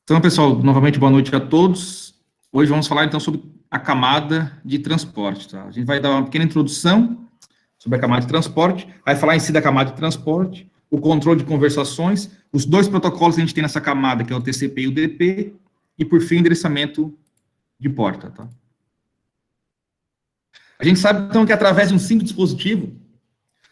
Então, pessoal, novamente, boa noite a todos. Hoje vamos falar, então, sobre a camada de transporte, tá? A gente vai dar uma pequena introdução sobre a camada de transporte, vai falar em si da camada de transporte, o controle de conversações, os dois protocolos que a gente tem nessa camada, que é o TCP e o UDP, e, por fim, o endereçamento de porta, tá? A gente sabe, então, que através de um simples dispositivo,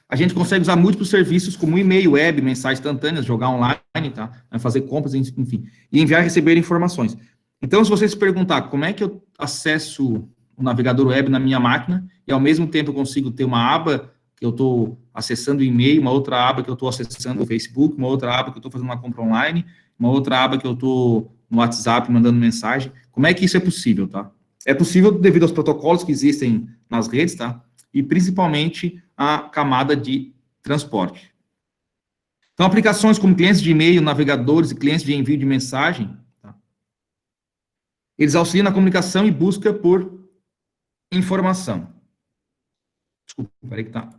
a gente consegue usar múltiplos serviços como e-mail, web, mensagens instantâneas, jogar online, tá? Fazer compras, enfim, e enviar e receber informações. Então, se você se perguntar como é que eu acesso o navegador web na minha máquina e, ao mesmo tempo, eu consigo ter uma aba que eu estou acessando o e-mail, uma outra aba que eu estou acessando o Facebook, uma outra aba que eu estou fazendo uma compra online, uma outra aba que eu estou no WhatsApp mandando mensagem, como é que isso é possível, tá? É possível devido aos protocolos que existem nas redes, tá? E principalmente a camada de transporte. Então, aplicações como clientes de e-mail, navegadores e clientes de envio de mensagem, tá? Eles auxiliam na comunicação e busca por informação. Desculpa, peraí que tá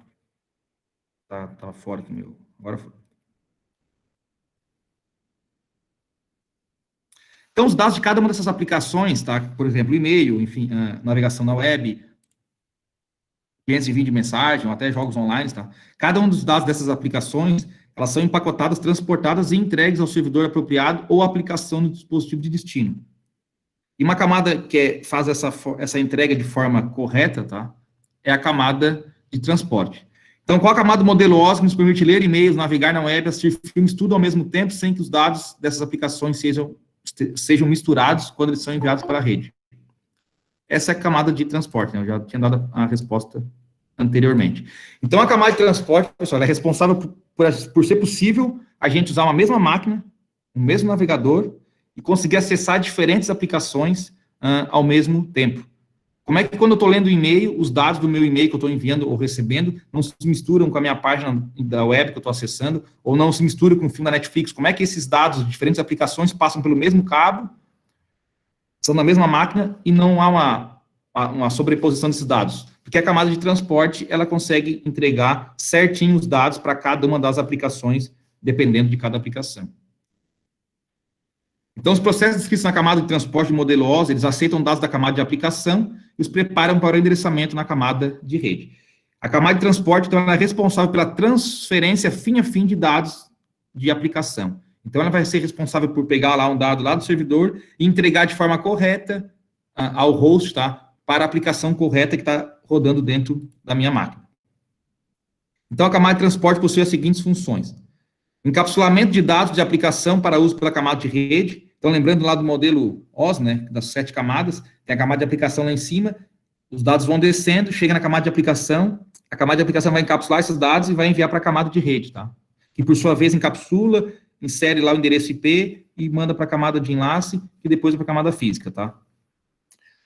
fora aqui, meu. Agora foi. Então, os dados de cada uma dessas aplicações, tá? Por exemplo, e-mail, enfim, navegação na web, clientes de envio de mensagem, ou até jogos online, tá? Cada um dos dados dessas aplicações, elas são empacotadas, transportadas e entregues ao servidor apropriado ou aplicação no dispositivo de destino. E uma camada que faz essa entrega de forma correta, tá? É a camada de transporte. Então, qual a camada modelo OS que nos permite ler e-mails, navegar na web, assistir filmes, tudo ao mesmo tempo, sem que os dados dessas aplicações sejam misturados quando eles são enviados para a rede? Essa é a camada de transporte, né? Eu já tinha dado a resposta anteriormente. Então, a camada de transporte, pessoal, é responsável por ser possível a gente usar uma mesma máquina, o mesmo navegador, e conseguir acessar diferentes aplicações ao mesmo tempo. Como é que, quando eu estou lendo o e-mail, os dados do meu e-mail que eu estou enviando ou recebendo não se misturam com a minha página da web que eu estou acessando, ou não se misturam com o filme da Netflix? Como é que esses dados de diferentes aplicações passam pelo mesmo cabo, são na mesma máquina, e não há uma sobreposição desses dados? Porque a camada de transporte, ela consegue entregar certinho os dados para cada uma das aplicações, dependendo de cada aplicação. Então, os processos descritos na camada de transporte do modelo OS, eles aceitam dados da camada de aplicação e os preparam para o endereçamento na camada de rede. A camada de transporte, então, ela é responsável pela transferência fim a fim de dados de aplicação. Então, ela vai ser responsável por pegar lá um dado lá do servidor e entregar de forma correta ao host, tá? Para a aplicação correta que está rodando dentro da minha máquina. Então, a camada de transporte possui as seguintes funções: encapsulamento de dados de aplicação para uso pela camada de rede. Então, lembrando lá do modelo OS, né, das 7 camadas, tem a camada de aplicação lá em cima, os dados vão descendo, chega na camada de aplicação, a camada de aplicação vai encapsular esses dados e vai enviar para a camada de rede, tá? Que, por sua vez, encapsula, insere lá o endereço IP e manda para a camada de enlace e depois para a camada física, tá?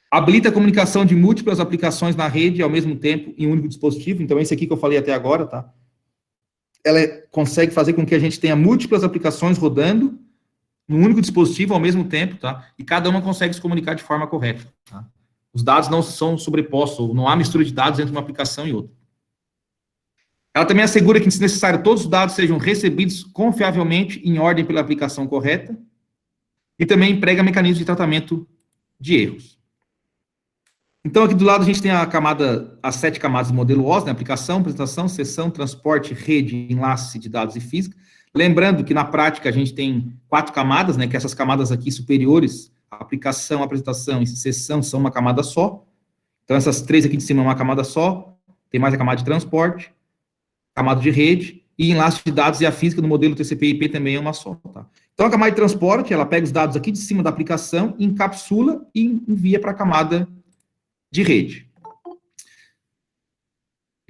Habilita a comunicação de múltiplas aplicações na rede ao mesmo tempo em um único dispositivo. Então, esse aqui que eu falei até agora, tá? Ela consegue fazer com que a gente tenha múltiplas aplicações rodando num único dispositivo ao mesmo tempo, tá? E cada uma consegue se comunicar de forma correta, tá? Os dados não são sobrepostos, não há mistura de dados entre uma aplicação e outra. Ela também assegura que, se necessário, todos os dados sejam recebidos confiavelmente em ordem pela aplicação correta e também emprega mecanismos de tratamento de erros. Então, aqui do lado a gente tem as 7 camadas do modelo OS, né? Aplicação, apresentação, sessão, transporte, rede, enlace de dados e física. Lembrando que, na prática, a gente tem 4 camadas, né? Que essas camadas aqui superiores, aplicação, apresentação e sessão, são uma camada só. Então, essas 3 aqui de cima é uma camada só. Tem mais a camada de transporte, camada de rede, e enlace de dados e a física no modelo TCP/IP também é uma só, tá? Então, a camada de transporte, ela pega os dados aqui de cima da aplicação, encapsula e envia para a camada de rede.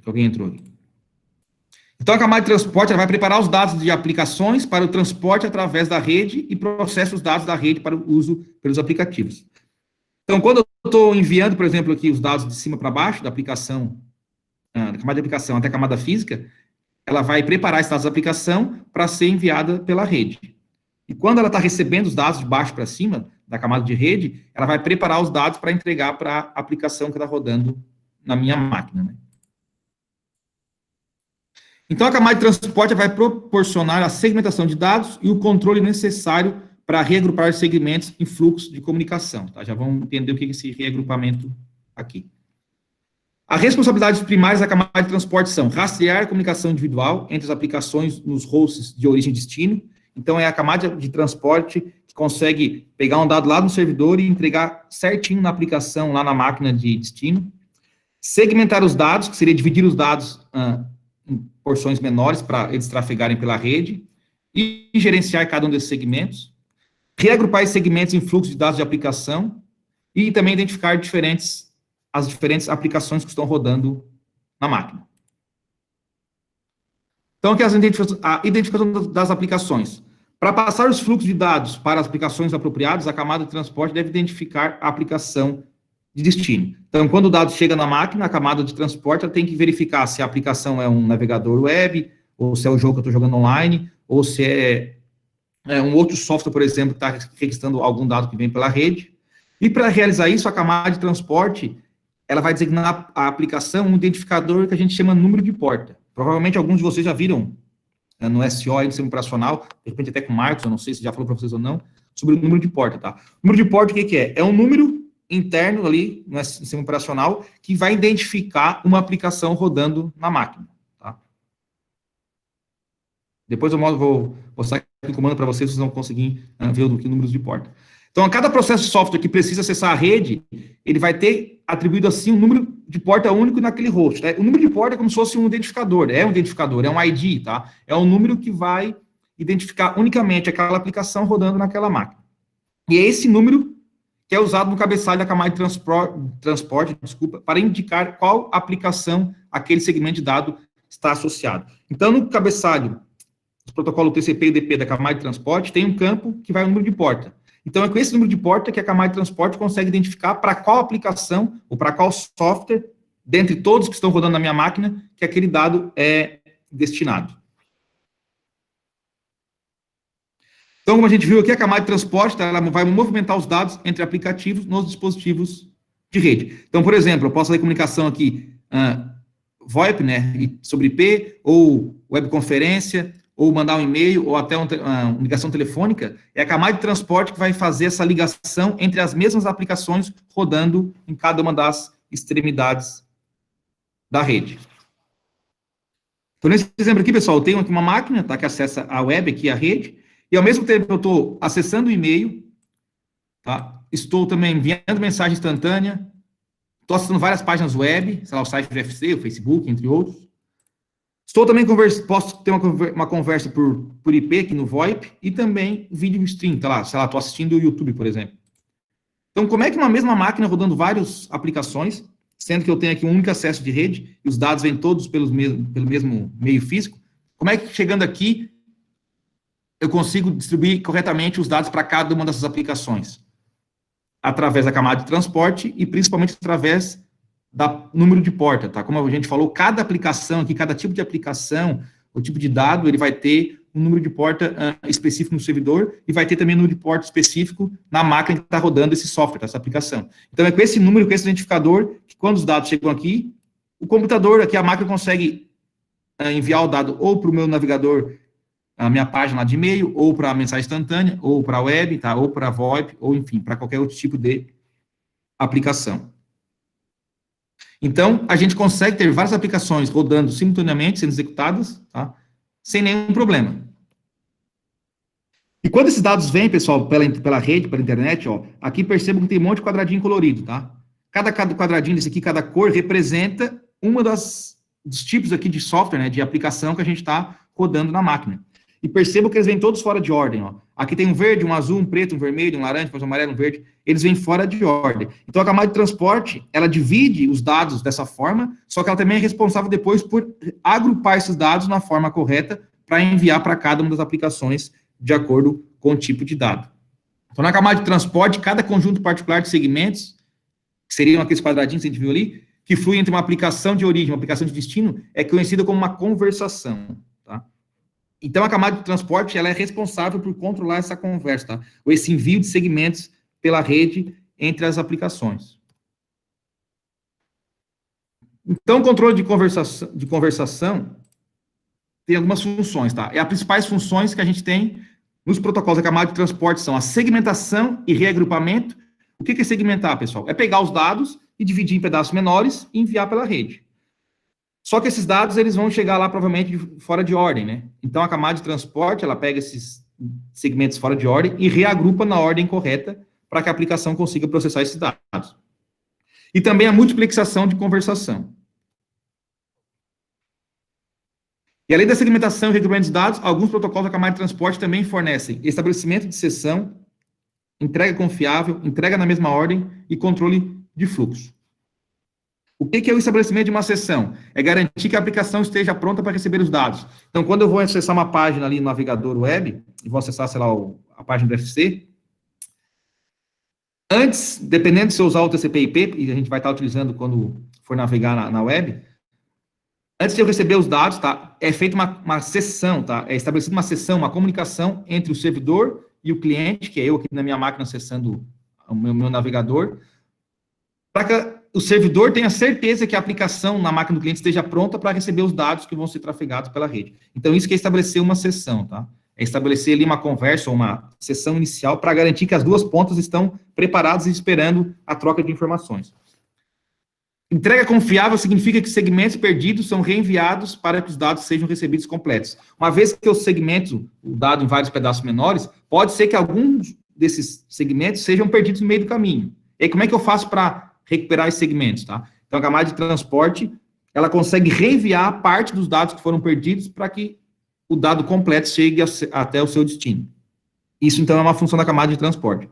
Alguém entrou aqui. Então, a camada de transporte, ela vai preparar os dados de aplicações para o transporte através da rede e processa os dados da rede para o uso pelos aplicativos. Então, quando eu estou enviando, por exemplo, aqui os dados de cima para baixo da aplicação, da camada de aplicação até a camada física, ela vai preparar esses dados da aplicação para ser enviada pela rede. E quando ela está recebendo os dados de baixo para cima, da camada de rede, ela vai preparar os dados para entregar para a aplicação que está rodando na minha máquina, né? Então, a camada de transporte vai proporcionar a segmentação de dados e o controle necessário para reagrupar segmentos em fluxo de comunicação, tá? Já vamos entender o que é esse reagrupamento aqui. As responsabilidades primárias da camada de transporte são rastrear a comunicação individual entre as aplicações nos hosts de origem e destino. Então, é a camada de transporte que consegue pegar um dado lá no servidor e entregar certinho na aplicação, lá na máquina de destino. Segmentar os dados, que seria dividir os dados em porções menores para eles trafegarem pela rede. E gerenciar cada um desses segmentos. Reagrupar esses segmentos em fluxo de dados de aplicação. E também identificar as diferentes aplicações que estão rodando na máquina. Então, aqui a identificação das aplicações. Para passar os fluxos de dados para as aplicações apropriadas, a camada de transporte deve identificar a aplicação de destino. Então, quando o dado chega na máquina, a camada de transporte ela tem que verificar se a aplicação é um navegador web, ou se é o jogo que eu estou jogando online, ou se é um outro software, por exemplo, que está registrando algum dado que vem pela rede. E para realizar isso, a camada de transporte ela vai designar a aplicação um identificador que a gente chama número de porta. Provavelmente alguns de vocês já viram no SO, no sistema operacional, de repente até com o Marcos, eu não sei se já falou para vocês ou não, sobre o número de porta, tá? O número de porta, o que é? É um número interno ali no sistema operacional que vai identificar uma aplicação rodando na máquina, tá? Depois eu vou mostrar aqui o comando para vocês vão conseguir ver o número de porta. Então, a cada processo de software que precisa acessar a rede, ele vai ter atribuído, assim, um número de porta único naquele host. Né? O número de porta é como se fosse um identificador, é um ID, tá? É um número que vai identificar unicamente aquela aplicação rodando naquela máquina. E é esse número que é usado no cabeçalho da camada de transporte, para indicar qual aplicação aquele segmento de dado está associado. Então, no cabeçalho do protocolo TCP e UDP da camada de transporte, tem um campo que vai ao número de porta. Então, é com esse número de porta que a camada de transporte consegue identificar para qual aplicação ou para qual software, dentre todos que estão rodando na minha máquina, que aquele dado é destinado. Então, como a gente viu aqui, a camada de transporte ela vai movimentar os dados entre aplicativos nos dispositivos de rede. Então, por exemplo, eu posso fazer comunicação aqui VoIP, né, sobre IP, ou webconferência, ou mandar um e-mail, ou até uma ligação telefônica, é a camada de transporte que vai fazer essa ligação entre as mesmas aplicações rodando em cada uma das extremidades da rede. Então, nesse exemplo aqui, pessoal, eu tenho aqui uma máquina, tá, que acessa a web, aqui a rede, e ao mesmo tempo que eu estou acessando o e-mail, tá, estou também enviando mensagem instantânea, estou acessando várias páginas web, sei lá, o site do UFC, o Facebook, entre outros. Estou também posso ter uma conversa por IP aqui no VoIP e também vídeo stream, tá lá, sei lá, estou assistindo o YouTube, por exemplo. Então, como é que uma mesma máquina rodando várias aplicações, sendo que eu tenho aqui um único acesso de rede e os dados vêm todos pelo mesmo meio físico, como é que chegando aqui eu consigo distribuir corretamente os dados para cada uma dessas aplicações? Através da camada de transporte e principalmente através da número de porta, tá? Como a gente falou, cada aplicação aqui, cada tipo de aplicação, o tipo de dado, ele vai ter um número de porta específico no servidor e vai ter também um número de porta específico na máquina que está rodando esse software, essa aplicação. Então, é com esse número, com esse identificador, que quando os dados chegam aqui, o computador, aqui a máquina consegue enviar o dado ou para o meu navegador, a minha página lá de e-mail, ou para a mensagem instantânea, ou para a web, tá? Ou para a VoIP, ou enfim, para qualquer outro tipo de aplicação. Então, a gente consegue ter várias aplicações rodando simultaneamente, sendo executadas, tá? Sem nenhum problema. E quando esses dados vêm, pessoal, pela rede, pela internet, ó, aqui percebam que tem um monte de quadradinho colorido, tá? Cada quadradinho desse aqui, cada cor, representa uma dos tipos aqui de software, né, de aplicação que a gente está rodando na máquina. E percebam que eles vêm todos fora de ordem, ó. Aqui tem um verde, um azul, um preto, um vermelho, um laranja, um amarelo, um verde. Eles vêm fora de ordem. Então, a camada de transporte, ela divide os dados dessa forma, só que ela também é responsável depois por agrupar esses dados na forma correta para enviar para cada uma das aplicações de acordo com o tipo de dado. Então, na camada de transporte, cada conjunto particular de segmentos, que seriam aqueles quadradinhos que a gente viu ali, que flui entre uma aplicação de origem e uma aplicação de destino, é conhecida como uma conversação, tá? Então, a camada de transporte, ela é responsável por controlar essa conversa, tá? Ou esse envio de segmentos pela rede entre as aplicações. Então, o controle de conversação tem algumas funções, tá? E as principais funções que a gente tem nos protocolos da camada de transporte são a segmentação e reagrupamento. O que é segmentar, pessoal? É pegar os dados e dividir em pedaços menores e enviar pela rede. Só que esses dados, eles vão chegar lá, provavelmente, fora de ordem, né? Então, a camada de transporte, ela pega esses segmentos fora de ordem e reagrupa na ordem correta para que a aplicação consiga processar esses dados. E também a multiplexação de conversação. E além da segmentação e reagrupamento de dados, alguns protocolos da camada de transporte também fornecem estabelecimento de sessão, entrega confiável, entrega na mesma ordem e controle de fluxo. O que é o estabelecimento de uma sessão? É garantir que a aplicação esteja pronta para receber os dados. Então, quando eu vou acessar uma página ali no navegador web, e vou acessar, sei lá, a página do FC, antes, dependendo se eu usar o TCP/IP, e a gente vai estar utilizando quando for navegar na web, antes de eu receber os dados, tá, é feita uma sessão, tá, é estabelecida uma sessão, uma comunicação entre o servidor e o cliente, que é eu aqui na minha máquina acessando o meu navegador, para que o servidor tenha certeza que a aplicação na máquina do cliente esteja pronta para receber os dados que vão ser trafegados pela rede. Então, isso que é estabelecer uma sessão, tá? É estabelecer ali uma conversa ou uma sessão inicial para garantir que as duas pontas estão preparadas e esperando a troca de informações. Entrega confiável significa que segmentos perdidos são reenviados para que os dados sejam recebidos completos. Uma vez que eu segmento o dado em vários pedaços menores, pode ser que alguns desses segmentos sejam perdidos no meio do caminho. E aí, como é que eu faço para recuperar esses segmentos, tá? Então, a camada de transporte, ela consegue reenviar parte dos dados que foram perdidos para que o dado completo chegue até o seu destino. Isso, então, é uma função da camada de transporte.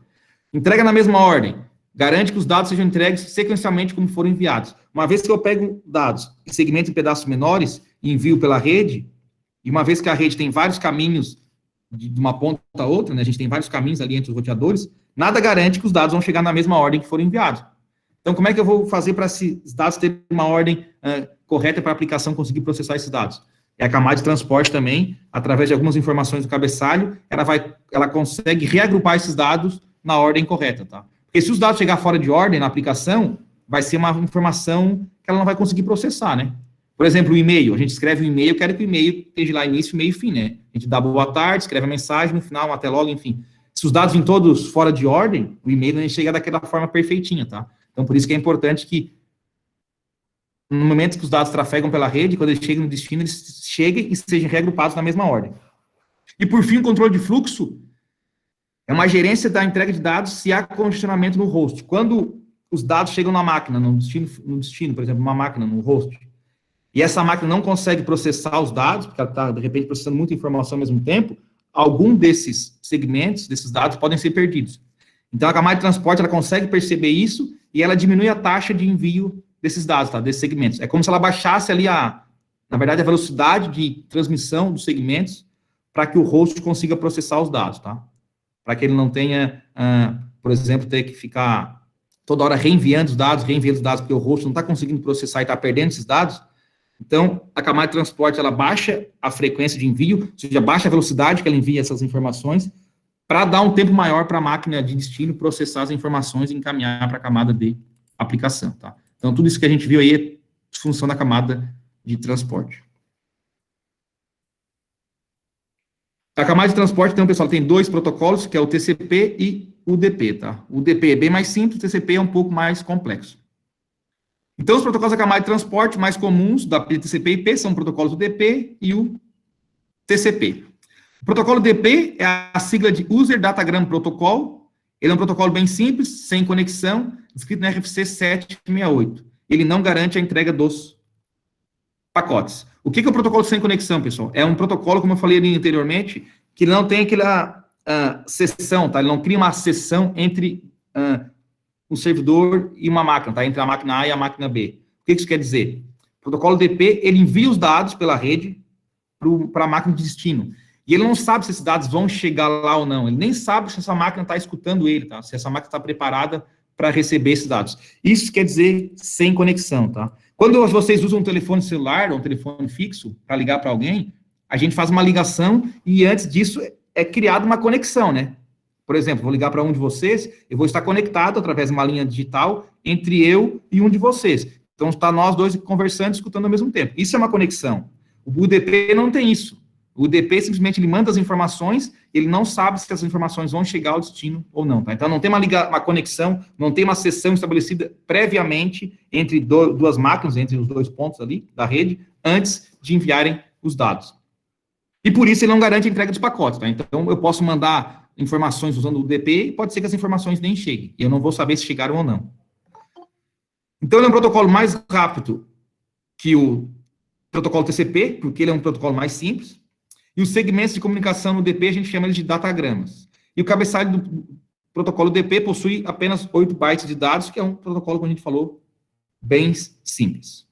Entrega na mesma ordem. Garante que os dados sejam entregues sequencialmente como foram enviados. Uma vez que eu pego dados e segmento em pedaços menores e envio pela rede, e uma vez que a rede tem vários caminhos de uma ponta a outra, né, a gente tem vários caminhos ali entre os roteadores, nada garante que os dados vão chegar na mesma ordem que foram enviados. Então, como é que eu vou fazer para esses dados terem uma ordem correta para a aplicação conseguir processar esses dados? É a camada de transporte também, através de algumas informações do cabeçalho, ela consegue reagrupar esses dados na ordem correta, tá? Porque se os dados chegar fora de ordem na aplicação, vai ser uma informação que ela não vai conseguir processar, né? Por exemplo, o e-mail. A gente escreve um e-mail, eu quero que o e-mail esteja lá início, meio e fim, né? A gente dá boa tarde, escreve a mensagem, no final, um até logo, enfim. Se os dados vêm todos fora de ordem, o e-mail não chega daquela forma perfeitinha, tá? Então, por isso que é importante que, no momento que os dados trafegam pela rede, quando eles chegam no destino, eles cheguem e sejam reagrupados na mesma ordem. E, por fim, o controle de fluxo é uma gerência da entrega de dados se há congestionamento no host. Quando os dados chegam na máquina, no destino, por exemplo, uma máquina no host, e essa máquina não consegue processar os dados, porque ela está, de repente, processando muita informação ao mesmo tempo, algum desses segmentos, desses dados, podem ser perdidos. Então, a camada de transporte, ela consegue perceber isso e ela diminui a taxa de envio desses dados, tá? Desses segmentos. É como se ela baixasse ali na verdade, a velocidade de transmissão dos segmentos para que o host consiga processar os dados, tá? Para que ele não tenha, por exemplo, ter que ficar toda hora reenviando os dados, porque o host não está conseguindo processar e está perdendo esses dados. Então, a camada de transporte, ela baixa a frequência de envio, ou seja, baixa a velocidade que ela envia essas informações, para dar um tempo maior para a máquina de destino processar as informações e encaminhar para a camada de aplicação, tá? Então, tudo isso que a gente viu aí é função da camada de transporte. A camada de transporte, então, pessoal, tem dois protocolos, que é o TCP e o UDP, tá? O UDP é bem mais simples, o TCP é um pouco mais complexo. Então, os protocolos da camada de transporte mais comuns da TCP/IP são protocolos UDP e o TCP. O protocolo UDP é a sigla de User Datagram Protocol. Ele é um protocolo bem simples, sem conexão, escrito na RFC 768. Ele não garante a entrega dos pacotes. O que é o protocolo sem conexão, pessoal? É um protocolo, como eu falei ali anteriormente, que não tem aquela sessão, tá? Ele não cria uma sessão entre um servidor e uma máquina, tá? Entre a máquina A e a máquina B. O que isso quer dizer? O protocolo UDP, ele envia os dados pela rede para a máquina de destino. E ele não sabe se esses dados vão chegar lá ou não. Ele nem sabe se essa máquina está escutando ele, tá? Se essa máquina está preparada para receber esses dados. Isso quer dizer sem conexão, tá? Quando vocês usam um telefone celular ou um telefone fixo para ligar para alguém, a gente faz uma ligação e antes disso é criada uma conexão, né? Por exemplo, vou ligar para um de vocês, eu vou estar conectado através de uma linha digital entre eu e um de vocês. Então, está nós dois conversando, escutando ao mesmo tempo. Isso é uma conexão. O UDP não tem isso. O UDP simplesmente ele manda as informações, ele não sabe se as informações vão chegar ao destino ou não, tá? Então não tem uma conexão, não tem uma sessão estabelecida previamente entre duas máquinas, entre os dois pontos ali da rede, antes de enviarem os dados. E por isso ele não garante a entrega dos pacotes, tá? Então eu posso mandar informações usando o UDP e pode ser que as informações nem cheguem, e eu não vou saber se chegaram ou não. Então ele é um protocolo mais rápido que o protocolo TCP, porque ele é um protocolo mais simples. E os segmentos de comunicação no UDP, a gente chama eles de datagramas. E o cabeçalho do protocolo UDP possui apenas 8 bytes de dados, que é um protocolo, como a gente falou, bem simples.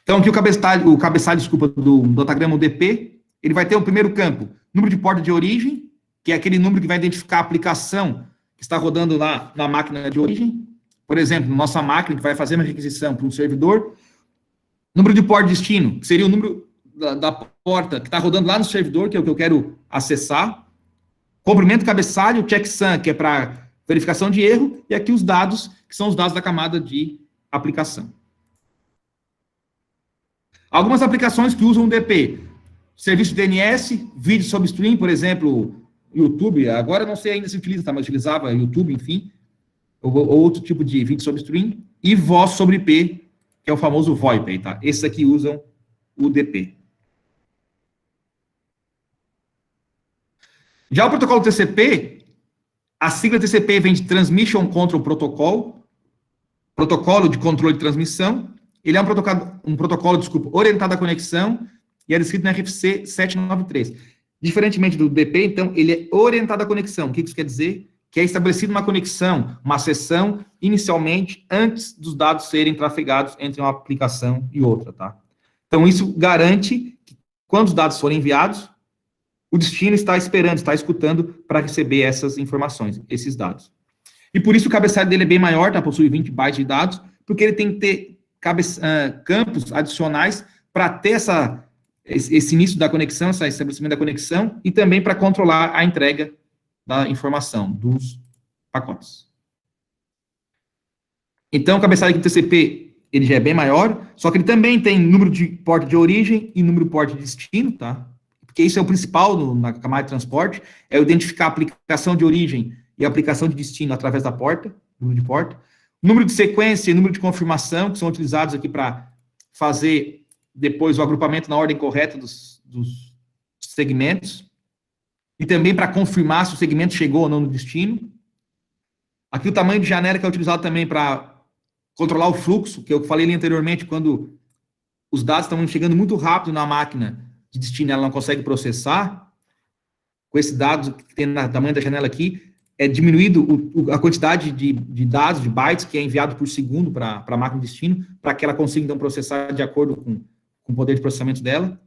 Então, aqui o cabeçalho, desculpa, do datagrama UDP, ele vai ter o primeiro campo, número de porta de origem, que é aquele número que vai identificar a aplicação que está rodando lá na máquina de origem. Por exemplo, nossa máquina que vai fazer uma requisição para um servidor. Número de porta de destino, que seria o número da porta que está rodando lá no servidor, que é o que eu quero acessar. Comprimento cabeçalho, checksum, que é para verificação de erro, e aqui os dados, que são os dados da camada de aplicação. Algumas aplicações que usam o DP, serviço DNS, vídeo sobre stream, por exemplo, YouTube, agora não sei ainda se utiliza, tá, mas utilizava YouTube, enfim, ou outro tipo de vídeo sobre stream, e voz sobre IP, que é o famoso VoIP, tá? Esses aqui usam o DP. Já o protocolo TCP, a sigla TCP vem de Transmission Control Protocol, protocolo de controle de transmissão. Ele é um protocolo, orientado à conexão, e é descrito no RFC 793. Diferentemente do DP, então, ele é orientado à conexão. O que isso quer dizer? Que é estabelecida uma conexão, uma sessão, inicialmente, antes dos dados serem trafegados entre uma aplicação e outra, tá? Então, isso garante que, quando os dados forem enviados, o destino está esperando, está escutando para receber essas informações, esses dados. E por isso o cabeçalho dele é bem maior, tá? Possui 20 bytes de dados, porque ele tem que ter campos adicionais para ter esse início da conexão, esse estabelecimento da conexão, e também para controlar a entrega da informação, dos pacotes. Então, o cabeçalho aqui do TCP, ele já é bem maior, só que ele também tem número de porta de origem e número de porta de destino, tá? Porque isso é o principal na camada de transporte, é identificar a aplicação de origem e a aplicação de destino através da porta, número de porta. Número de sequência e número de confirmação, que são utilizados aqui para fazer depois o agrupamento na ordem correta dos segmentos. E também para confirmar se o segmento chegou ou não no destino. Aqui o tamanho de janela que é utilizado também para controlar o fluxo, que eu falei ali anteriormente, quando os dados estão chegando muito rápido na máquina de destino, ela não consegue processar. Com esse dado que tem no tamanho da janela aqui, é diminuído a quantidade de dados, de bytes, que é enviado por segundo para a máquina de destino, para que ela consiga, então, processar de acordo com o poder de processamento dela.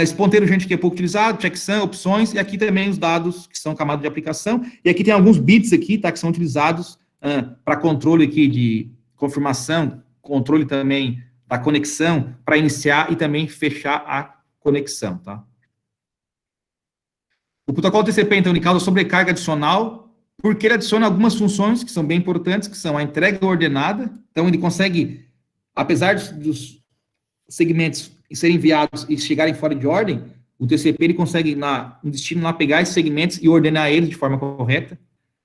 Esse ponteiro, gente, que é pouco utilizado, checksum, opções, e aqui também os dados que são camada de aplicação, e aqui tem alguns bits aqui, tá, que são utilizados para controle aqui de confirmação, controle também da conexão, para iniciar e também fechar a conexão, tá? O protocolo TCP, então, ele causa sobrecarga adicional, porque ele adiciona algumas funções que são bem importantes, que são a entrega ordenada. Então, ele consegue, apesar dos segmentos serem enviados e chegarem fora de ordem, o TCP, ele consegue, no destino, lá, pegar esses segmentos e ordenar eles de forma correta.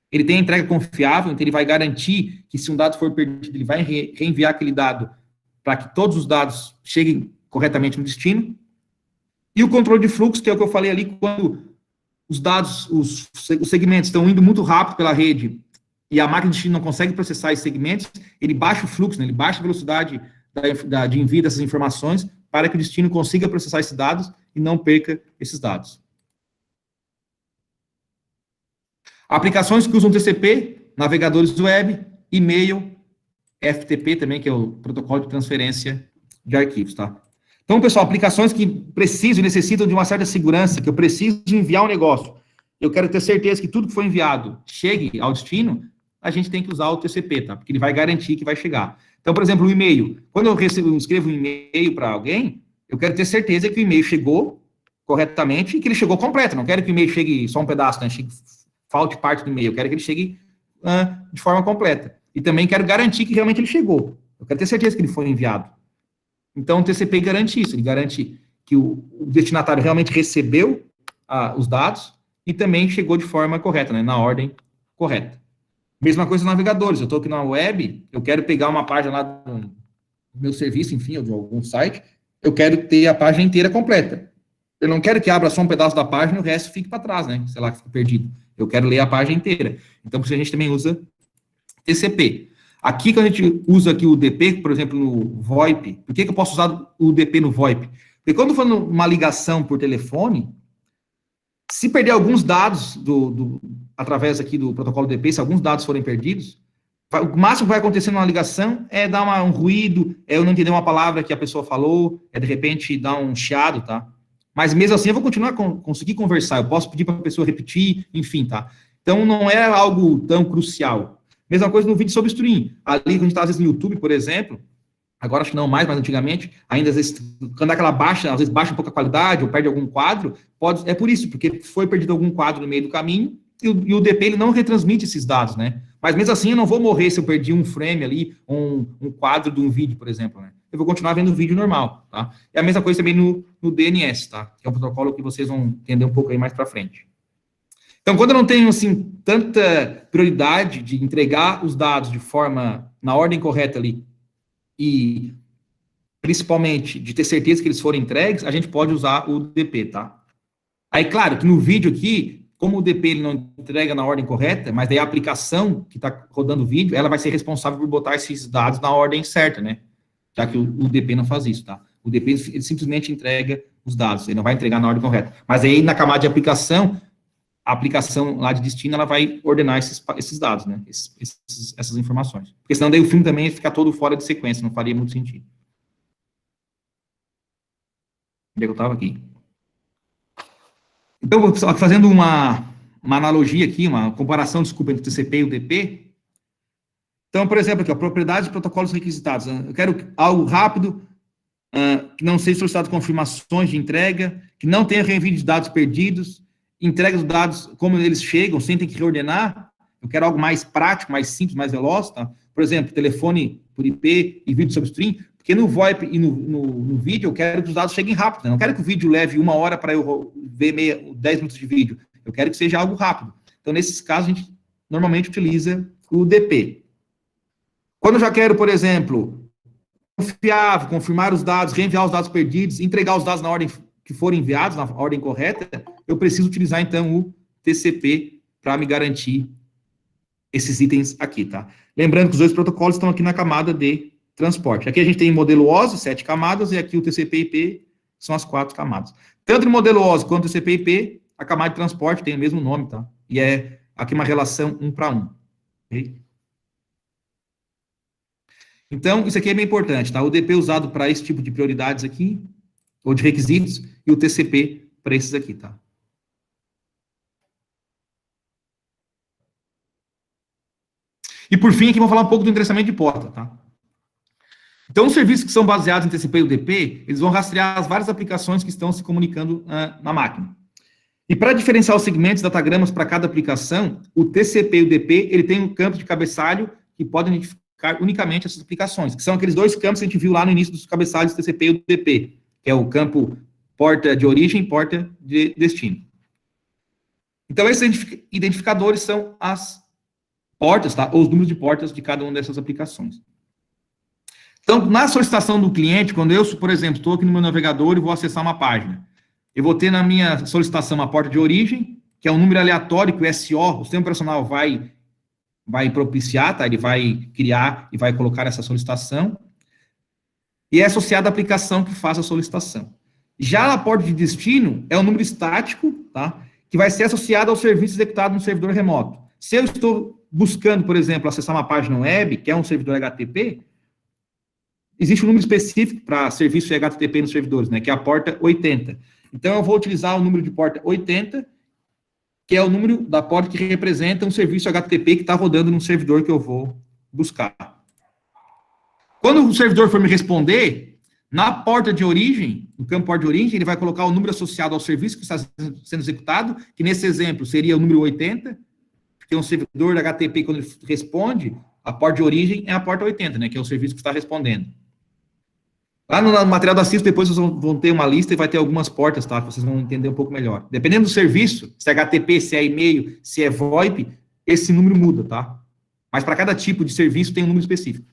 Ele tem a entrega confiável, então ele vai garantir que, se um dado for perdido, ele vai reenviar aquele dado para que todos os dados cheguem corretamente no destino. E o controle de fluxo, que é o que eu falei ali, quando os dados, os segmentos estão indo muito rápido pela rede e a máquina de destino não consegue processar esses segmentos, ele baixa o fluxo, né, ele baixa a velocidade de envio dessas informações para que o destino consiga processar esses dados e não perca esses dados. Aplicações que usam TCP, navegadores web, e-mail, FTP também, que é o protocolo de transferência de arquivos, tá? Então, pessoal, aplicações que precisam e necessitam de uma certa segurança, que eu preciso enviar um negócio, eu quero ter certeza que tudo que foi enviado chegue ao destino, a gente tem que usar o TCP, tá? Porque ele vai garantir que vai chegar. Então, por exemplo, o e-mail. Quando eu escrevo um e-mail para alguém, eu quero ter certeza que o e-mail chegou corretamente e que ele chegou completo. Não quero que o e-mail chegue só um pedaço, né? Falte parte do e-mail. Eu quero que ele chegue de forma completa. E também quero garantir que realmente ele chegou. Eu quero ter certeza que ele foi enviado. Então, o TCP garante isso, ele garante que o destinatário realmente recebeu os dados e também chegou de forma correta, né, na ordem correta. Mesma coisa nos navegadores. Eu estou aqui na web, eu quero pegar uma página lá do meu serviço, enfim, ou de algum site, eu quero ter a página inteira completa. Eu não quero que abra só um pedaço da página e o resto fique para trás, né? Sei lá, que fique perdido. Eu quero ler a página inteira. Então, por isso a gente também usa TCP. Aqui, quando a gente usa aqui o DP, por exemplo, no VoIP, por que eu posso usar o DP no VoIP? Porque quando eu for numa ligação por telefone, se perder alguns dados através aqui do protocolo DP, se alguns dados forem perdidos, o máximo que vai acontecer numa ligação é dar um ruído, é eu não entender uma palavra que a pessoa falou, é de repente dar um chiado, tá? Mas mesmo assim eu vou continuar conseguir conversar, eu posso pedir para a pessoa repetir, enfim, tá? Então não é algo tão crucial. Mesma coisa no vídeo sobre stream. Ali, quando a gente está às vezes no YouTube, por exemplo, agora acho que não mais, mas antigamente, ainda às vezes, quando aquela baixa, às vezes baixa um pouco a qualidade, ou perde algum quadro, é por isso, porque foi perdido algum quadro no meio do caminho, e o DP ele não retransmite esses dados, né? Mas mesmo assim, eu não vou morrer se eu perdi um frame ali, um quadro de um vídeo, por exemplo, né? Eu vou continuar vendo o vídeo normal, tá? É a mesma coisa também no DNS, tá? Que é um protocolo que vocês vão entender um pouco aí mais para frente. Então, quando eu não tenho, assim, tanta prioridade de entregar os dados de forma, na ordem correta ali, e principalmente de ter certeza que eles forem entregues, a gente pode usar o DP, tá? Aí, claro, que no vídeo aqui, como o DP ele não entrega na ordem correta, mas daí a aplicação que está rodando o vídeo, ela vai ser responsável por botar esses dados na ordem certa, né? Já que o DP não faz isso, tá? O DP ele simplesmente entrega os dados, ele não vai entregar na ordem correta. Mas aí, na camada de aplicação, a aplicação lá de destino, ela vai ordenar esses dados, né? Essas informações. Porque senão daí o filme também ia ficar todo fora de sequência, não faria muito sentido. Onde é que eu estava aqui? Então, fazendo uma analogia aqui, uma comparação, desculpa, entre o TCP e o DP. Então, por exemplo, aqui, ó, propriedades de protocolos requisitados. Eu quero algo rápido, que não seja solicitado confirmações de entrega, que não tenha reenvio de dados perdidos, entrega os dados como eles chegam, sem ter que reordenar. Eu quero algo mais prático, mais simples, mais veloz, tá? Por exemplo, telefone por IP e vídeo sobre stream, porque no VoIP e no vídeo eu quero que os dados cheguem rápido, né? Não quero que o vídeo leve 1 hora para eu ver 10 minutos de vídeo. Eu quero que seja algo rápido. Então, nesses casos, a gente normalmente utiliza o DP. Quando eu já quero, por exemplo, confiável, confirmar os dados, reenviar os dados perdidos, entregar os dados na ordem que forem enviados, na ordem correta, eu preciso utilizar, então, o TCP para me garantir esses itens aqui, tá? Lembrando que os dois protocolos estão aqui na camada de transporte. Aqui a gente tem modelo OSI, 7 camadas, e aqui o TCP/IP são as 4 camadas. Tanto no modelo OSI quanto no TCP/IP, a camada de transporte tem o mesmo nome, tá? E é aqui uma relação 1 para 1. Ok? Então, isso aqui é bem importante, tá? O DP usado para esse tipo de prioridades aqui, ou de requisitos, e o TCP para esses aqui, tá? E por fim, aqui vamos falar um pouco do endereçamento de porta, tá? Então, os serviços que são baseados em TCP e UDP, eles vão rastrear as várias aplicações que estão se comunicando na máquina. E para diferenciar os segmentos datagramas para cada aplicação, o TCP e o UDP, ele tem um campo de cabeçalho que pode identificar unicamente essas aplicações, que são aqueles dois campos que a gente viu lá no início dos cabeçalhos TCP e UDP, que é o campo porta de origem e porta de destino. Então, esses identificadores são as portas, tá? Ou os números de portas de cada uma dessas aplicações. Então, na solicitação do cliente, quando eu, por exemplo, estou aqui no meu navegador e vou acessar uma página, eu vou ter na minha solicitação a porta de origem, que é um número aleatório que o SO, o sistema operacional, vai propiciar, tá? Ele vai criar e vai colocar essa solicitação, e é associada à aplicação que faz a solicitação. Já a porta de destino é um número estático, tá? Que vai ser associado ao serviço executado no servidor remoto. Se eu estou buscando, por exemplo, acessar uma página web, que é um servidor HTTP, existe um número específico para serviço de HTTP nos servidores, né, que é a porta 80. Então, eu vou utilizar o número de porta 80, que é o número da porta que representa um serviço HTTP que está rodando num servidor que eu vou buscar. Quando o servidor for me responder, na porta de origem, no campo porta de origem, ele vai colocar o número associado ao serviço que está sendo executado, que nesse exemplo seria o número 80, porque um servidor HTTP, quando ele responde, a porta de origem é a porta 80, né, que é o serviço que está respondendo. Lá no material da Cisco, depois vocês vão ter uma lista e vai ter algumas portas, tá? Que vocês vão entender um pouco melhor. Dependendo do serviço, se é HTTP, se é e-mail, se é VoIP, esse número muda, tá? Mas para cada tipo de serviço tem um número específico.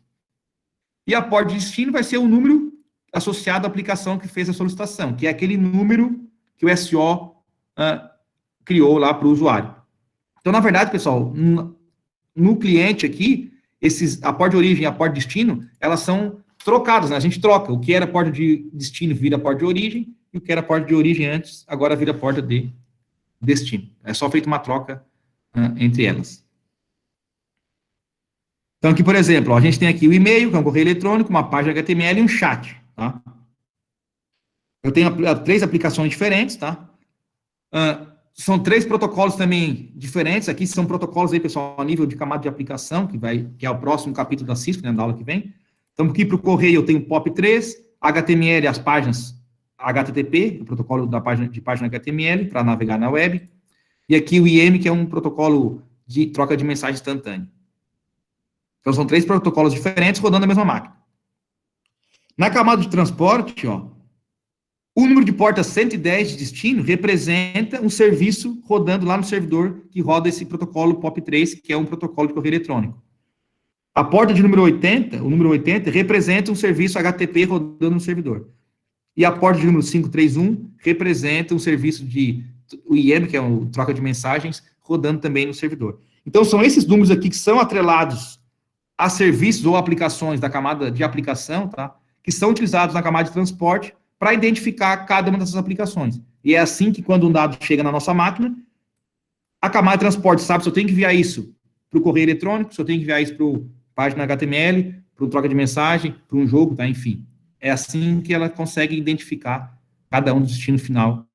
E a porta de destino vai ser o número associado à aplicação que fez a solicitação, que é aquele número que o SO criou lá para o usuário. Então, na verdade, pessoal, no cliente aqui, a porta de origem e a porta de destino, elas são trocadas, né? A gente troca. O que era porta de destino vira porta de origem, e o que era porta de origem antes, agora vira porta de destino. É só feita uma troca entre elas. Então, aqui, por exemplo, ó, a gente tem aqui o e-mail, que é um correio eletrônico, uma página HTML e um chat, tá? Eu tenho 3 aplicações diferentes, tá? São 3 protocolos também diferentes. Aqui são protocolos aí, pessoal, a nível de camada de aplicação, que é o próximo capítulo da Cisco, né, da aula que vem. Então, aqui para o correio eu tenho POP3, HTML, as páginas HTTP, o protocolo de página HTML, para navegar na web. E aqui o IM, que é um protocolo de troca de mensagem instantânea. Então, são 3 protocolos diferentes rodando na mesma máquina. Na camada de transporte, ó, o número de porta 110 de destino representa um serviço rodando lá no servidor que roda esse protocolo POP3, que é um protocolo de correio eletrônico. A porta de número 80, o número 80, representa um serviço HTTP rodando no servidor. E a porta de número 531 representa um serviço de IM, que é uma troca de mensagens, rodando também no servidor. Então, são esses números aqui que são atrelados a serviços ou aplicações da camada de aplicação, tá? Que são utilizados na camada de transporte para identificar cada uma dessas aplicações. E é assim que, quando um dado chega na nossa máquina, a camada de transporte sabe se eu tenho que enviar isso para o correio eletrônico, se eu tenho que enviar isso para a página HTML, para troca de mensagem, para um jogo, tá? Enfim. É assim que ela consegue identificar cada um do destino final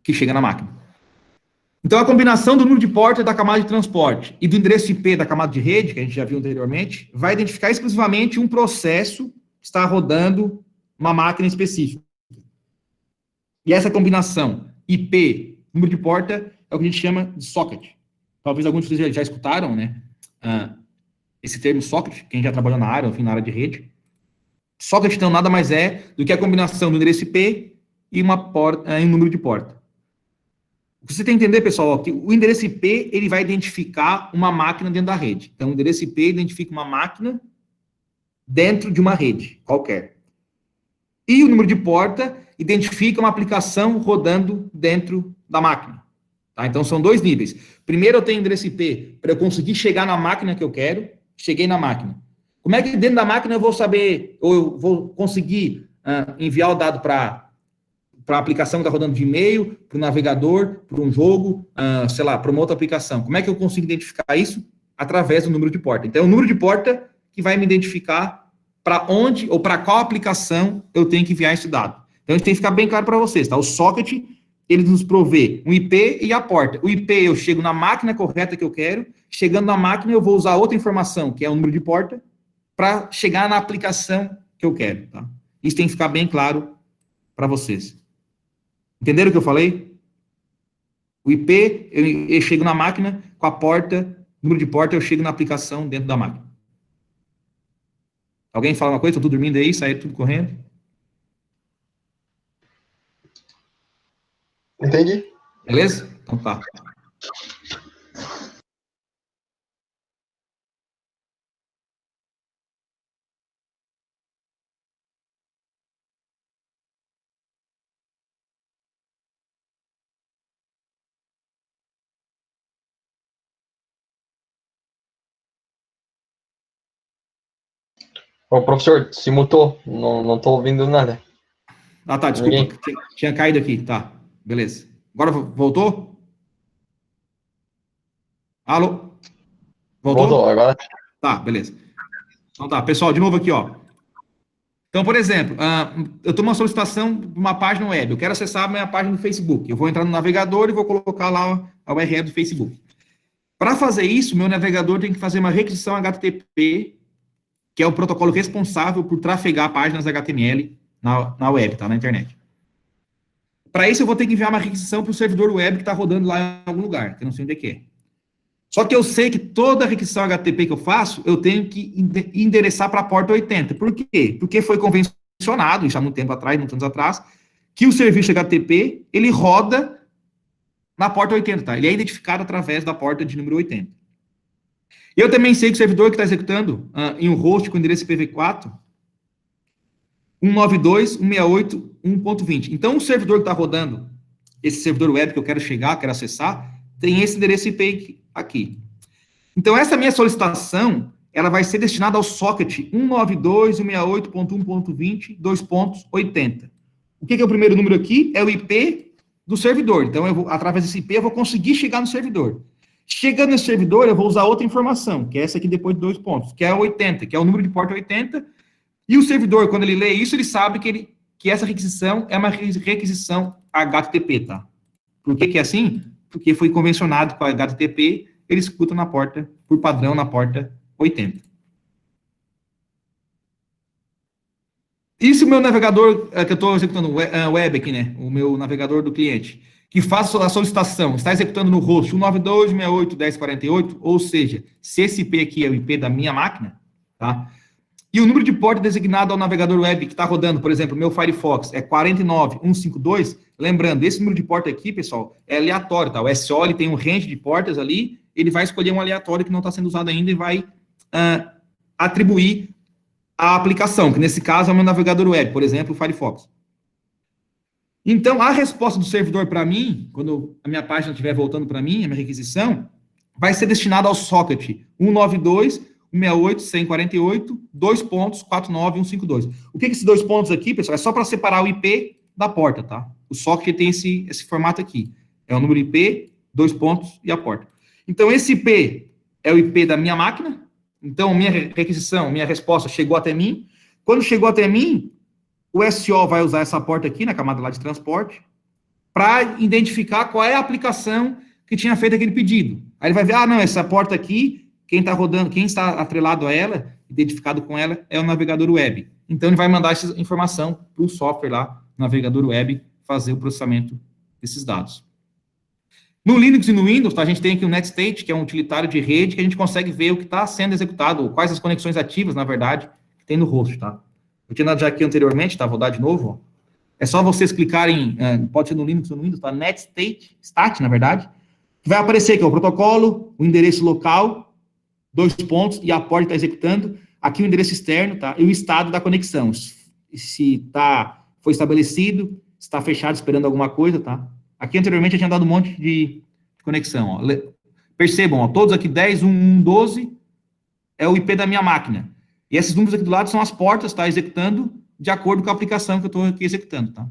que chega na máquina. Então, a combinação do número de porta da camada de transporte e do endereço IP da camada de rede, que a gente já viu anteriormente, vai identificar exclusivamente um processo que está rodando uma máquina específica. E essa combinação IP, número de porta, é o que a gente chama de socket. Talvez alguns de vocês já escutaram, né? Esse termo socket, quem já trabalhou na área, enfim, na área de rede. Socket, então, nada mais é do que a combinação do endereço IP e um número de porta. Você tem que entender, pessoal, que o endereço IP, ele vai identificar uma máquina dentro da rede. Então, o endereço IP identifica uma máquina dentro de uma rede qualquer. E o número de porta identifica uma aplicação rodando dentro da máquina. Tá? Então, são 2 níveis. Primeiro, eu tenho endereço IP para eu conseguir chegar na máquina que eu quero. Cheguei na máquina. Como é que dentro da máquina eu vou saber, ou eu vou conseguir enviar o dado para a aplicação que está rodando de e-mail, para o navegador, para um jogo, sei lá, para uma outra aplicação? Como é que eu consigo identificar isso? Através do número de porta. Então, é o número de porta que vai me identificar para onde ou para qual aplicação eu tenho que enviar esse dado. Então, isso tem que ficar bem claro para vocês, tá? O socket, ele nos provê um IP e a porta. O IP, eu chego na máquina correta que eu quero. Chegando na máquina, eu vou usar outra informação, que é o número de porta, para chegar na aplicação que eu quero, tá? Isso tem que ficar bem claro para vocês. Entenderam o que eu falei? O IP, eu chego na máquina, com a porta, número de porta, eu chego na aplicação dentro da máquina. Alguém fala uma coisa? Estão tudo dormindo aí? Saíram tudo correndo? Entendi. Beleza? Então tá. Ô, professor, se mutou, não estou ouvindo nada. Ah, tá, desculpa. Tinha caído aqui, tá. Beleza. Agora voltou? Alô? Voltou, agora. Tá, beleza. Então tá, pessoal, de novo aqui, ó. Então, por exemplo, eu estou uma solicitação de uma página web, eu quero acessar a minha página do Facebook. Eu vou entrar no navegador e vou colocar lá a URL do Facebook. Para fazer isso, meu navegador tem que fazer uma requisição HTTP, que é o protocolo responsável por trafegar páginas HTML na web, tá? Na internet. Para isso, eu vou ter que enviar uma requisição para o servidor web que está rodando lá em algum lugar, que eu não sei onde é que é. Só que eu sei que toda requisição HTTP que eu faço, eu tenho que endereçar para a porta 80. Por quê? Porque foi convencionado, isso há muito tempo atrás, muitos anos atrás, que o serviço HTTP, ele roda na porta 80, tá? Ele é identificado através da porta de número 80. Eu também sei que o servidor que está executando em um host com endereço IPv4, 192.168.1.20. Então, o servidor que está rodando, esse servidor web que eu quero chegar, quero acessar, tem esse endereço IP aqui. Então, essa minha solicitação, ela vai ser destinada ao socket 192.168.1.20, 2.80. O que é o primeiro número aqui? É o IP do servidor. Então, através desse IP, eu vou conseguir chegar no servidor. Chegando nesse servidor, eu vou usar outra informação, que é essa aqui depois de 2 pontos, que é o 80, que é o número de porta 80. E o servidor, quando ele lê isso, ele sabe que essa requisição é uma requisição HTTP, tá? Por que é assim? Porque foi convencionado com a HTTP, ele escuta na porta, por padrão, na porta 80. E se o meu navegador, que eu estou executando web aqui, né? O meu navegador do cliente, que faz a solicitação, está executando no host 192.168.10.48, ou seja, se esse IP aqui é o IP da minha máquina, tá? E o número de porta designado ao navegador web que está rodando, por exemplo, o meu Firefox é 49.152, lembrando, esse número de porta aqui, pessoal, é aleatório, tá? O SO, ele tem um range de portas ali, ele vai escolher um aleatório que não está sendo usado ainda e vai atribuir a aplicação, que nesse caso é o meu navegador web, por exemplo, o Firefox. Então, a resposta do servidor para mim, quando a minha página estiver voltando para mim, a minha requisição, vai ser destinada ao socket 192.168.148, 2.49.152. O que é esses 2 pontos aqui, pessoal? É só para separar o IP da porta, tá? O socket tem esse formato aqui. É o número IP, 2 pontos e a porta. Então, esse IP é o IP da minha máquina. Então, minha requisição, minha resposta chegou até mim. Quando chegou até mim, o SO vai usar essa porta aqui, na camada lá de transporte, para identificar qual é a aplicação que tinha feito aquele pedido. Aí ele vai ver, não, essa porta aqui, quem está rodando, quem está atrelado a ela, identificado com ela, é o navegador web. Então, ele vai mandar essa informação para o software lá, navegador web, fazer o processamento desses dados. No Linux e no Windows, tá, a gente tem aqui o NetState, que é um utilitário de rede, que a gente consegue ver o que está sendo executado, quais as conexões ativas, na verdade, que tem no host, tá? Eu tinha dado já aqui anteriormente, tá? Vou dar de novo, ó. É só vocês clicarem, pode ser no Linux ou no Windows, tá? NetState, na verdade, que vai aparecer aqui, ó, o protocolo, o endereço local, 2 pontos, e a porta está executando, aqui o endereço externo, tá? E o estado da conexão, se foi estabelecido, se está fechado esperando alguma coisa, tá? Aqui anteriormente eu tinha dado um monte de conexão, ó. Percebam, ó, todos aqui 10, 1, 1, 12 é o IP da minha máquina. E esses números aqui do lado são as portas, tá? Executando de acordo com a aplicação que eu estou aqui executando, tá?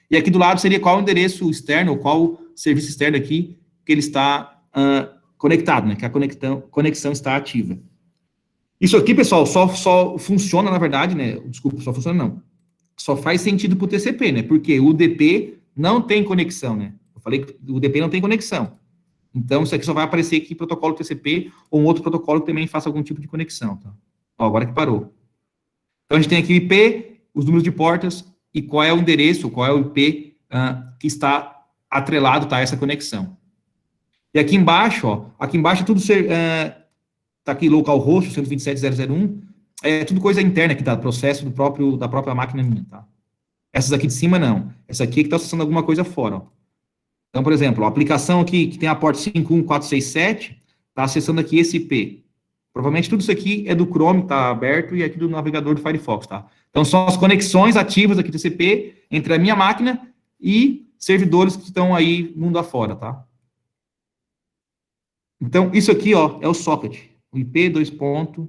E aqui do lado seria qual o endereço externo, ou qual serviço externo aqui que ele está conectado, né? Que a conexão está ativa. Isso aqui, pessoal, só funciona, na verdade, né? Desculpa, só funciona não. Só faz sentido para o TCP, né? Porque o UDP não tem conexão, né? Eu falei que o UDP não tem conexão. Então, isso aqui só vai aparecer aqui protocolo TCP ou um outro protocolo que também faça algum tipo de conexão, tá? Ó, agora que parou. Então, a gente tem aqui o IP, os números de portas e qual é o endereço, qual é o IP que está atrelado, tá, a essa conexão. E aqui embaixo, ó, aqui embaixo é tudo tá aqui localhost 127.0.0.1, é tudo coisa interna aqui, tá? Processo da própria máquina minha, tá? Essas aqui de cima, não. Essa aqui é que está acessando alguma coisa fora, ó. Então, por exemplo, a aplicação aqui que tem a porta 51467 está acessando aqui esse IP. Provavelmente tudo isso aqui é do Chrome, está aberto, e aqui do navegador do Firefox, tá? Então, são as conexões ativas aqui do TCP entre a minha máquina e servidores que estão aí mundo afora, tá? Então, isso aqui, ó, é o socket. O IP, 2 pontos,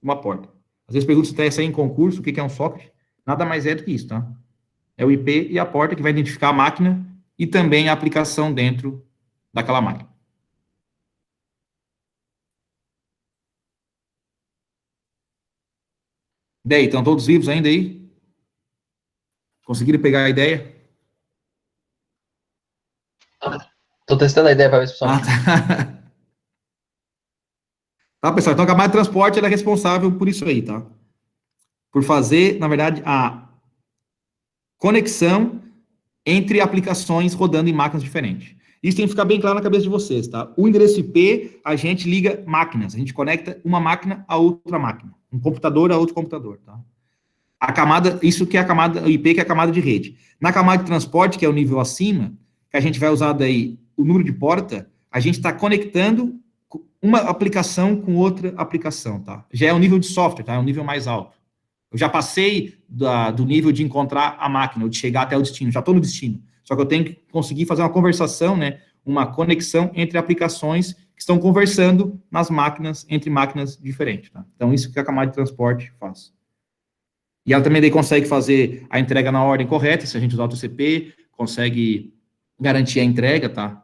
uma porta. Às vezes perguntam se está em concurso, o que é um socket. Nada mais é do que isso, tá? É o IP e a porta que vai identificar a máquina e também a aplicação dentro daquela máquina. Daí, estão todos vivos ainda aí? Conseguiram pegar a ideia? Tô testando a ideia para ver se funciona. Tá. Tá, pessoal? Então, a camada de transporte ela é responsável por isso aí, tá? Por fazer, na verdade, a conexão entre aplicações rodando em máquinas diferentes. Isso tem que ficar bem claro na cabeça de vocês, tá? O endereço IP, a gente liga máquinas, a gente conecta uma máquina a outra máquina, um computador a outro computador, tá? A camada, isso que é a camada, o IP que é a camada de rede. Na camada de transporte, que é o nível acima, que a gente vai usar daí o número de porta, a gente está conectando uma aplicação com outra aplicação, tá? Já é o nível de software, tá? É um nível mais alto. Eu já passei do nível de encontrar a máquina, ou de chegar até o destino, já estou no destino. Só que eu tenho que conseguir fazer uma conversação, né? Uma conexão entre aplicações que estão conversando nas máquinas, entre máquinas diferentes, tá? Então, isso que a camada de transporte faz. E ela também daí consegue fazer a entrega na ordem correta, se a gente usar o TCP, consegue garantir a entrega, tá?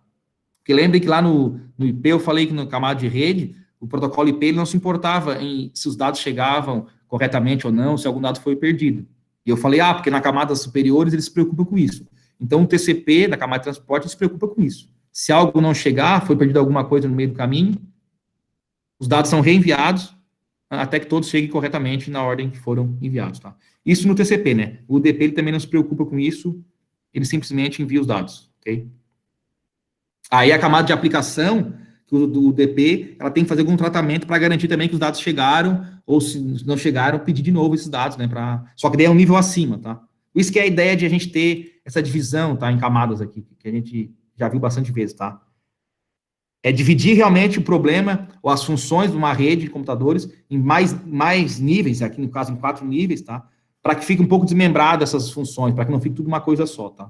Porque lembre que lá no IP eu falei que na camada de rede, o protocolo IP ele não se importava em se os dados chegavam corretamente ou não, se algum dado foi perdido. E eu falei, porque na camadas superiores eles se preocupam com isso. Então o TCP da camada de transporte se preocupa com isso. Se algo não chegar, foi perdido alguma coisa no meio do caminho, os dados são reenviados até que todos cheguem corretamente na ordem que foram enviados, tá? Isso no TCP, né? O UDP ele também não se preocupa com isso, ele simplesmente envia os dados, ok? Aí a camada de aplicação do UDP, ela tem que fazer algum tratamento para garantir também que os dados chegaram, ou se não chegaram, pedir de novo esses dados, né? Só que daí é um nível acima, tá? Isso que é a ideia de a gente ter essa divisão, tá? Em camadas aqui, que a gente já viu bastante vezes, tá? É dividir realmente o problema, ou as funções de uma rede de computadores em mais níveis, aqui no caso em 4 níveis, tá? Para que fique um pouco desmembrado essas funções, para que não fique tudo uma coisa só, tá?